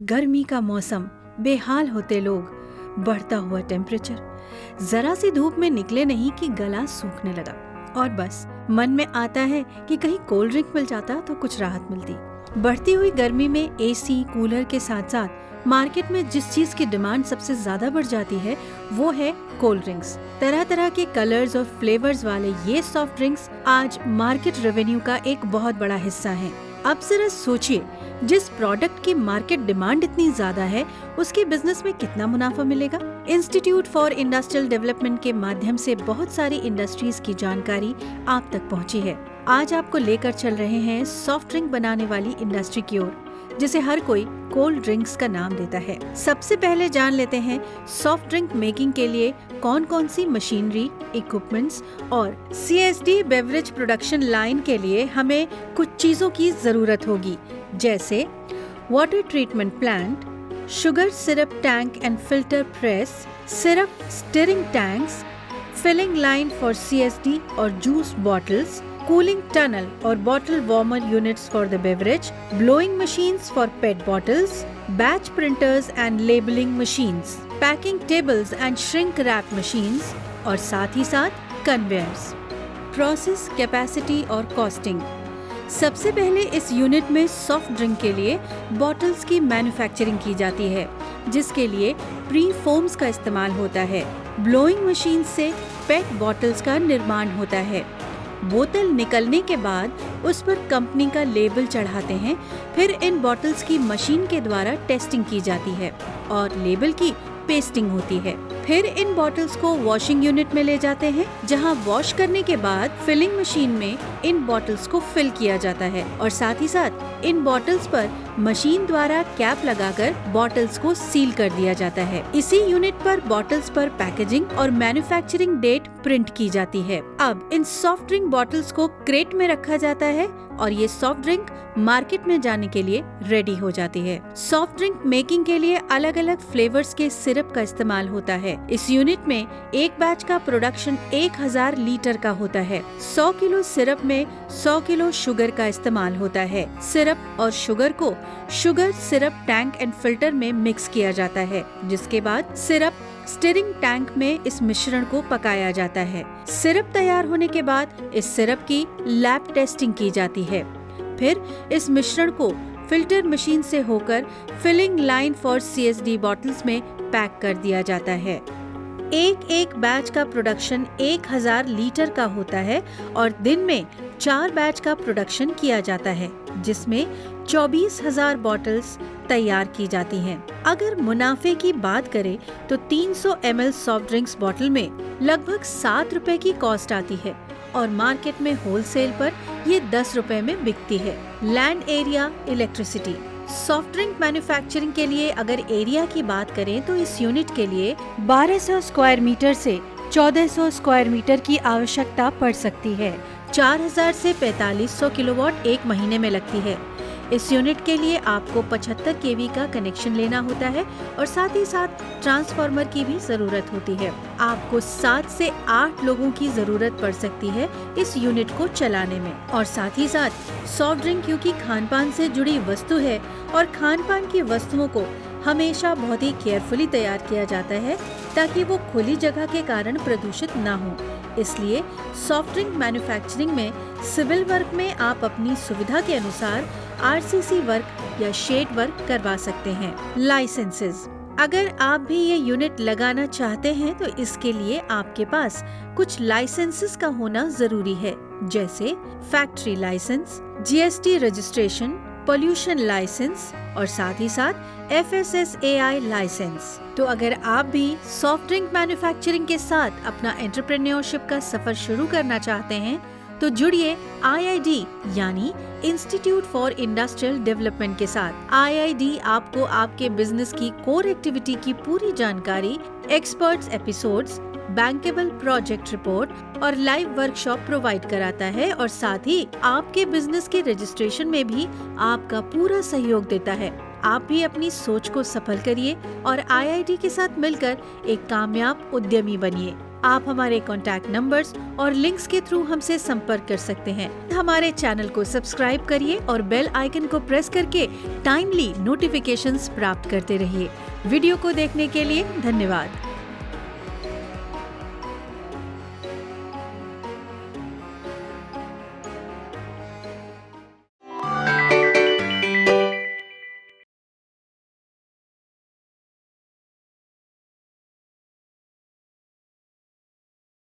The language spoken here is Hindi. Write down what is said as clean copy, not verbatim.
गर्मी का मौसम, बेहाल होते लोग, बढ़ता हुआ टेम्परेचर, जरा सी धूप में निकले नहीं कि गला सूखने लगा और बस मन में आता है कि कहीं कोल्ड ड्रिंक मिल जाता तो कुछ राहत मिलती। बढ़ती हुई गर्मी में एसी, कूलर के साथ साथ मार्केट में जिस चीज की डिमांड सबसे ज्यादा बढ़ जाती है वो है कोल्ड ड्रिंक्स। तरह तरह के कलर्स और फ्लेवर्स वाले ये सॉफ्ट ड्रिंक्स आज मार्केट रेवेन्यू का एक बहुत बड़ा हिस्सा हैं। अब जरा सोचिए, जिस प्रोडक्ट की मार्केट डिमांड इतनी ज्यादा है उसके बिजनेस में कितना मुनाफा मिलेगा। इंस्टीट्यूट फॉर इंडस्ट्रियल डेवलपमेंट के माध्यम से बहुत सारी इंडस्ट्रीज की जानकारी आप तक पहुंची है। आज आपको लेकर चल रहे हैं सॉफ्ट ड्रिंक बनाने वाली इंडस्ट्री की ओर, जिसे हर कोई कोल्ड ड्रिंक्स का नाम देता है। सबसे पहले जान लेते हैं सॉफ्ट ड्रिंक मेकिंग के लिए कौन कौन सी मशीनरी, इक्विपमेंट्स और CSD बेवरेज प्रोडक्शन लाइन के लिए हमें कुछ चीजों की जरूरत होगी, जैसे water treatment plant, sugar syrup tank and filter press, syrup stirring tanks, filling line for CSD और juice bottles, cooling tunnel or bottle warmer units for the beverage, blowing machines for PET bottles, batch printers and labeling machines, packing tables and shrink wrap machines और साथ ही साथ कन्वेयर्स। प्रोसेस, कैपेसिटी और कॉस्टिंग। सबसे पहले इस यूनिट में सॉफ्ट ड्रिंक के लिए बॉटल्स की मैन्युफैक्चरिंग की जाती है, जिसके लिए प्री फोम्स का इस्तेमाल होता है। ब्लोइंग मशीन से पेट बॉटल्स का निर्माण होता है। बोतल निकलने के बाद उस पर कंपनी का लेबल चढ़ाते हैं। फिर इन बॉटल्स की मशीन के द्वारा टेस्टिंग की जाती है और लेबल की पेस्टिंग होती है। फिर इन बॉटल्स को वॉशिंग यूनिट में ले जाते हैं, जहां वॉश करने के बाद फिलिंग मशीन में इन बॉटल्स को फिल किया जाता है और साथ ही साथ इन बॉटल्स पर मशीन द्वारा कैप लगाकर बॉटल्स को सील कर दिया जाता है। इसी यूनिट पर बॉटल्स पर पैकेजिंग और मैन्युफैक्चरिंग डेट प्रिंट की जाती है। अब इन सॉफ्ट ड्रिंक बॉटल्स को क्रेट में रखा जाता है और ये सॉफ्ट ड्रिंक मार्केट में जाने के लिए रेडी हो जाती है। सॉफ्ट ड्रिंक मेकिंग के लिए अलग अलग फ्लेवर्स के सिरप का इस्तेमाल होता है। इस यूनिट में एक बैच का प्रोडक्शन 1000 लीटर का होता है। 100 किलो सिरप में 100 किलो शुगर का इस्तेमाल होता है। सिरप और शुगर को sugar syrup tank and filter में मिक्स किया जाता है, जिसके बाद सिरप स्टिरिंग टैंक में इस मिश्रण को पकाया जाता है। सिरप तैयार होने के बाद इस सिरप की लैब टेस्टिंग की जाती है। फिर इस मिश्रण को फिल्टर मशीन से होकर filling line for CSD bottles में पैक कर दिया जाता है। एक बैच का प्रोडक्शन 1000 लीटर का होता है और दिन में 4 बैच का प्रोडक्शन किया जाता है, जिसमें 24,000 बॉटल्स तैयार की जाती हैं। अगर मुनाफे की बात करें तो 300 ml सॉफ्ट ड्रिंक्स बॉटल में लगभग 7 रुपए की कॉस्ट आती है और मार्केट में होलसेल पर ये 10 रुपए में बिकती है। Land area, electricity. Soft drink manufacturing के लिए अगर एरिया की बात करें तो इस यूनिट के लिए 1200 स्क्वायर मीटर से 1400 स्क्वायर मीटर की आवश्यकता पड़ सकती है। 4000 से 4500 किलोवाट एक महीने में लगती है। इस यूनिट के लिए आपको 75 kV का कनेक्शन लेना होता है और साथ ही साथ ट्रांसफार्मर की भी जरूरत होती है। आपको 7 से 8 लोगों की जरूरत पड़ सकती है इस यूनिट को चलाने में। और साथ ही साथ सॉफ्ट ड्रिंक क्योंकि खानपान से जुड़ी वस्तु है और खानपान की वस्तुओं को हमेशा बहुत ही केयरफुली तैयार किया जाता है ताकि वो खुली जगह के कारण प्रदूषित ना हो। इसलिए सॉफ्ट ड्रिंक मैन्युफैक्चरिंग में सिविल वर्क में आप अपनी सुविधा के अनुसार RCC वर्क या शेड वर्क करवा सकते हैं। लाइसेंसेस। अगर आप भी ये यूनिट लगाना चाहते हैं तो इसके लिए आपके पास कुछ लाइसेंसेस का होना जरूरी है, जैसे factory licence, GST registration, pollution licence और साथ ही साथ FSSAI लाइसेंस। तो अगर आप भी सॉफ्ट ड्रिंक मैन्युफैक्चरिंग के साथ अपना एंटरप्रेन्योरशिप का सफर शुरू करना चाहते हैं तो जुड़िए IID यानी इंस्टीट्यूट फॉर इंडस्ट्रियल डेवलपमेंट के साथ। IID आपको आपके बिजनेस की कोर एक्टिविटी की पूरी जानकारी, experts episodes, bankable project report और लाइव वर्कशॉप प्रोवाइड कराता है और साथ ही आपके बिजनेस के रजिस्ट्रेशन में भी आपका पूरा सहयोग देता है। आप भी अपनी सोच को सफल करिए और IID के साथ मिलकर एक कामयाब उद्यमी बनिए। आप हमारे कॉन्टैक्ट नंबर्स और लिंक्स के थ्रू हमसे संपर्क कर सकते हैं। हमारे चैनल को सब्सक्राइब करिए और बेल आइकन को प्रेस करके टाइमली नोटिफिकेशंस प्राप्त करते रहिए। वीडियो को देखने के लिए धन्यवाद।